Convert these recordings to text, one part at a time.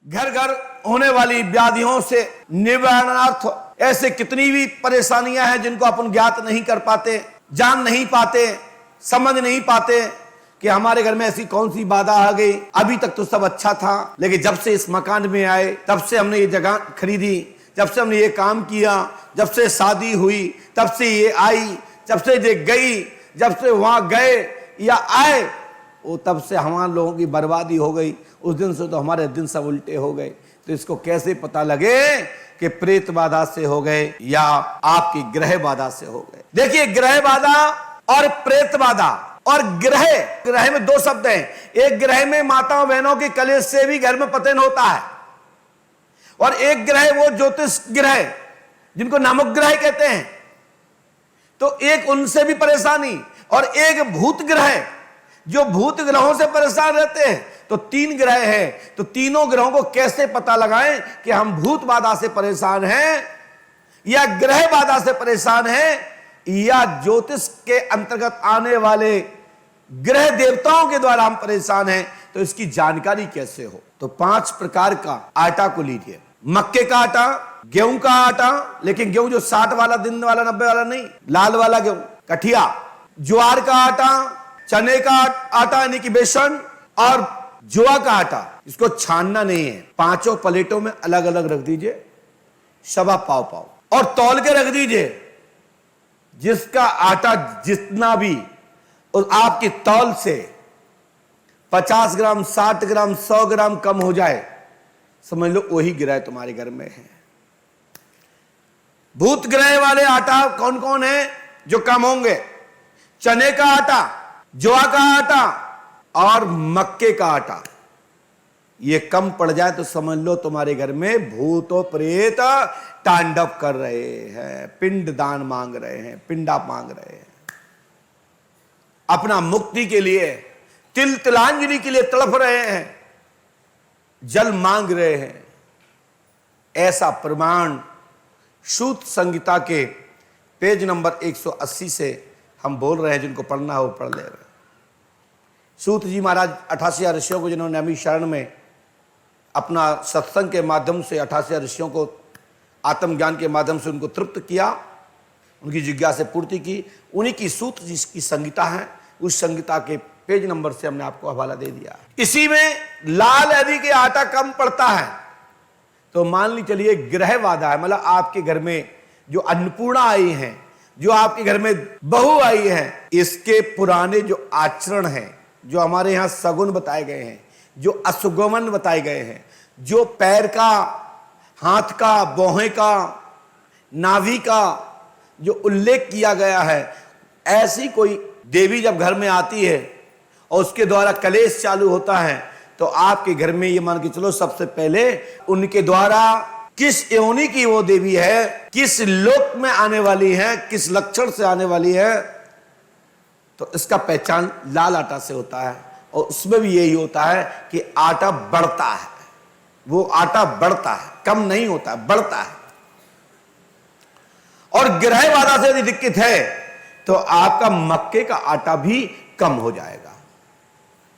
घर घर होने वाली व्याधियों से निवारणार्थ ऐसे कितनी भी परेशानियां हैं जिनको अपन ज्ञात नहीं कर पाते, जान नहीं पाते, समझ नहीं पाते कि हमारे घर में ऐसी कौन सी बाधा आ गई। अभी तक तो सब अच्छा था, लेकिन जब से इस मकान में आए, तब से हमने ये जगह खरीदी, जब से हमने ये काम किया, जब से शादी हुई, तब से ये आई, जब से ये गई, जब से वहां गए या आए, वो तब से हमारे लोगों की बर्बादी हो गई। उस दिन से तो हमारे दिन सब उल्टे हो गए। तो इसको कैसे पता लगे कि प्रेत बाधा से हो गए या आपकी ग्रह बाधा से हो गए? देखिए, ग्रह बाधा और प्रेत बाधा और ग्रह में दो शब्द हैं। एक ग्रह में माताओं बहनों के कलेश से भी घर में पतन होता है, और एक ग्रह वो ज्योतिष ग्रह जिनको नामग्रह कहते हैं, तो एक उनसे भी परेशानी, और एक भूत ग्रह जो भूत ग्रहों से परेशान रहते हैं। तो तीन ग्रह हैं, तो तीनों ग्रहों को कैसे पता लगाएं कि हम भूत बाधा से परेशान हैं या ग्रह बाधा से परेशान हैं या ज्योतिष के अंतर्गत आने वाले ग्रह देवताओं के द्वारा हम परेशान हैं? तो इसकी जानकारी कैसे हो? तो 5 प्रकार का आटा को लीजिए। मक्के का आटा, गेहूं का आटा, लेकिन गेहूं जो 60 वाला, दिन वाला, 90 वाला नहीं, लाल वाला गेहूं, कठिया, ज्वार का आटा, चने का आटा यानी कि बेसन, और जुआ का आटा। इसको छानना नहीं है, 5 प्लेटों में अलग अलग रख दीजिए, सवा पाव पाव, और तौल के रख दीजिए। जिसका आटा जितना भी और आपकी तौल से 50 ग्राम, 60 ग्राम, 100 ग्राम कम हो जाए, समझ लो वही ग्रह तुम्हारे घर में है। भूत ग्रह वाले आटा कौन कौन है जो कम होंगे? चने का आटा, ज्वा का आटा और मक्के का आटा। ये कम पड़ जाए तो समझ लो तुम्हारे घर में भूतो प्रेत तांडव कर रहे हैं, पिंड दान मांग रहे हैं, पिंडा मांग रहे हैं, अपना मुक्ति के लिए, तिल तिलांजलि के लिए तड़प रहे हैं, जल मांग रहे हैं। ऐसा प्रमाण सूत संहिता के पेज नंबर 180 से हम बोल रहे हैं। जिनको पढ़ना हो पढ़ ले रहे। सूत जी महाराज 88 ऋषियों को, जिन्होंने अमी शरण में अपना सत्संग के माध्यम से 88 ऋषियों को आत्मज्ञान के माध्यम से उनको तृप्त किया, उनकी जिज्ञासा पूर्ति की, उन्हीं की सूत जिसकी संहिता है, उस संहिता के पेज नंबर से हमने आपको हवाला दे दिया। इसी में लाल यदि के आटा कम पड़ता है तो मान ली चलिए ग्रह बाधा है, मतलब आपके घर में जो अन्नपूर्णा आई है, जो आपके घर में बहू आई है, इसके पुराने जो आचरण हैं, जो हमारे यहां सगुन बताए गए हैं, जो अशुगमन बताए गए हैं, जो पैर का, हाथ का, बोहे का, नाभि का जो उल्लेख किया गया है, ऐसी कोई देवी जब घर में आती है और उसके द्वारा कलेश चालू होता है, तो आपके घर में ये मान के चलो सबसे पहले उनके द्वारा किस योनि की वो देवी है, किस लोक में आने वाली है, किस लक्षण से आने वाली है, तो इसका पहचान लाल आटा से होता है। और उसमें भी यही होता है कि आटा बढ़ता है, वो आटा बढ़ता है, कम नहीं होता है, बढ़ता है। और ग्रह बाधा से यदि दिक्कत है तो आपका मक्के का आटा भी कम हो जाएगा।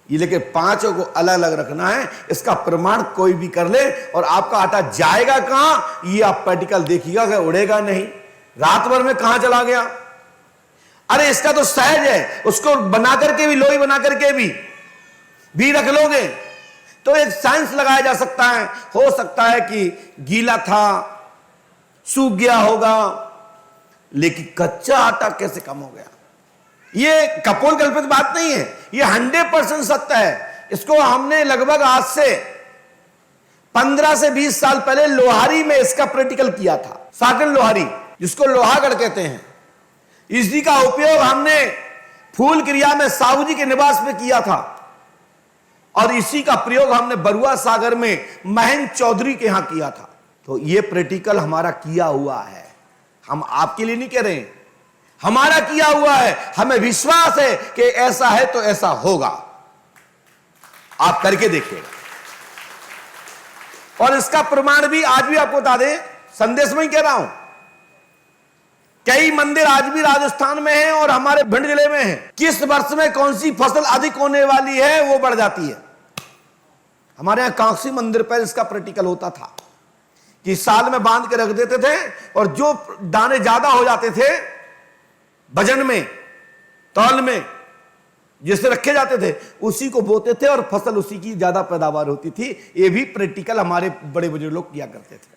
ये लेकिन 5 को अलग अलग रखना है। इसका प्रमाण कोई भी कर ले, और आपका आटा जाएगा कहां ये आप प्रैक्टिकल देखिएगा कि उड़ेगा नहीं, रात भर में कहां चला गया। अरे इसका तो सहज है, उसको बना करके भी, लोई बना करके भी रख लोगे तो एक साइंस लगाया जा सकता है। हो सकता है कि गीला था, सूख गया होगा, लेकिन कच्चा आटा कैसे कम हो गया? ये कपोल कल्पित बात नहीं है, ये 100% सत्य है। इसको हमने लगभग आज से 15 से 20 साल पहले लोहारी में इसका प्रैक्टिकल किया था। साकन लोहारी, जिसको लोहागढ़ कहते हैं, इसी का उपयोग हमने फूल क्रिया में साहू जी के निवास में किया था, और इसी का प्रयोग हमने बरुआ सागर में महेंद्र चौधरी के यहां किया था। तो ये प्रैक्टिकल हमारा किया हुआ है, हम आपके लिए नहीं कह रहे हैं, हमारा किया हुआ है। हमें विश्वास है कि ऐसा है तो ऐसा होगा, आप करके देखिएगा। और इसका प्रमाण भी आज भी आपको बता दें, संदेश में ही कह रहा हूं, कई मंदिर आज भी राजस्थान में हैं और हमारे भिंड जिले में हैं। किस वर्ष में कौन सी फसल अधिक होने वाली है वो बढ़ जाती है। हमारे यहां कांसी मंदिर पर इसका प्रैक्टिकल होता था कि साल में बांध के रख देते थे और जो दाने ज्यादा हो जाते थे वजन में, तौल में, जिससे रखे जाते थे उसी को बोते थे और फसल उसी की ज्यादा पैदावार होती थी। ये भी प्रैक्टिकल हमारे बड़े बुजुर्ग लोग किया करते थे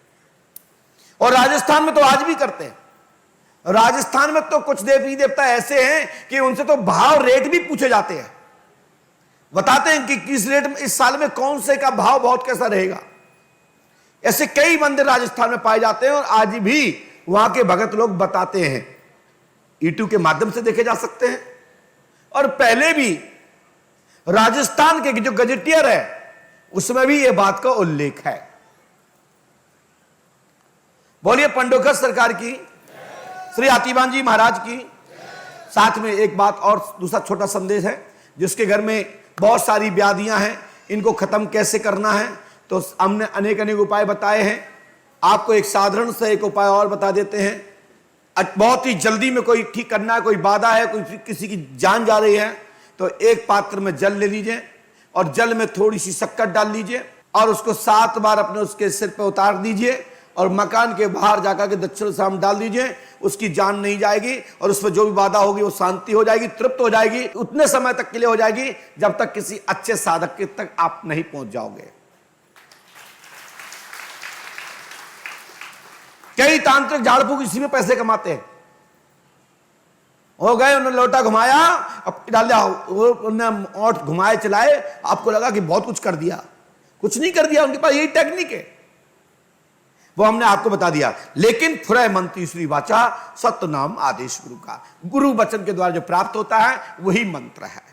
और राजस्थान में तो आज भी करते हैं। राजस्थान में तो कुछ देवी देवता ऐसे हैं कि उनसे तो भाव रेट भी पूछे जाते हैं, बताते हैं कि किस रेट में इस साल में कौन से का भाव बहुत कैसा रहेगा। ऐसे कई मंदिर राजस्थान में पाए जाते हैं और आज भी वहां के भगत लोग बताते हैं। यूट्यूब के माध्यम से देखे जा सकते हैं और पहले भी राजस्थान के जो गजेटियर है उसमें भी यह बात का उल्लेख है। बोलिए पंडोखर सरकार की, श्री आतिबान जी महाराज की। साथ में एक बात और दूसरा छोटा संदेश है, जिसके घर में बहुत सारी व्याधियां हैं, इनको खत्म कैसे करना है तो हमने अनेक अनेक उपाय बताए हैं। आपको एक साधारण सा एक उपाय और बता देते हैं। बहुत ही जल्दी में कोई ठीक करना है, कोई बाधा है, कोई किसी की जान जा रही है तो एक पात्र में जल ले लीजिए और जल में थोड़ी सी शक्कर डाल लीजिए और उसको 7 बार अपने उसके सिर पे उतार दीजिए और मकान के बाहर जाकर के दक्षिण साम डाल दीजिए। उसकी जान नहीं जाएगी और उसमें जो भी बाधा होगी वो शांति हो जाएगी, तृप्त हो जाएगी। उतने समय तक के लिए हो जाएगी जब तक किसी अच्छे साधक के तक आप नहीं पहुंच जाओगे। कई तांत्रिक झाड़ फूक इसी में पैसे कमाते हैं। हो गए, उन्होंने लोटा घुमाया, अब डाल दिया, उन्होंने ओंठ घुमाए चलाए, आपको लगा कि बहुत कुछ कर दिया, कुछ नहीं कर दिया। उनके पास यही टेक्निक है, वो हमने आपको बता दिया। लेकिन फुरय मंत्री श्री वाचा, सत्य नाम आदेश गुरु का। गुरु वचन के द्वारा जो प्राप्त होता है वही मंत्र है।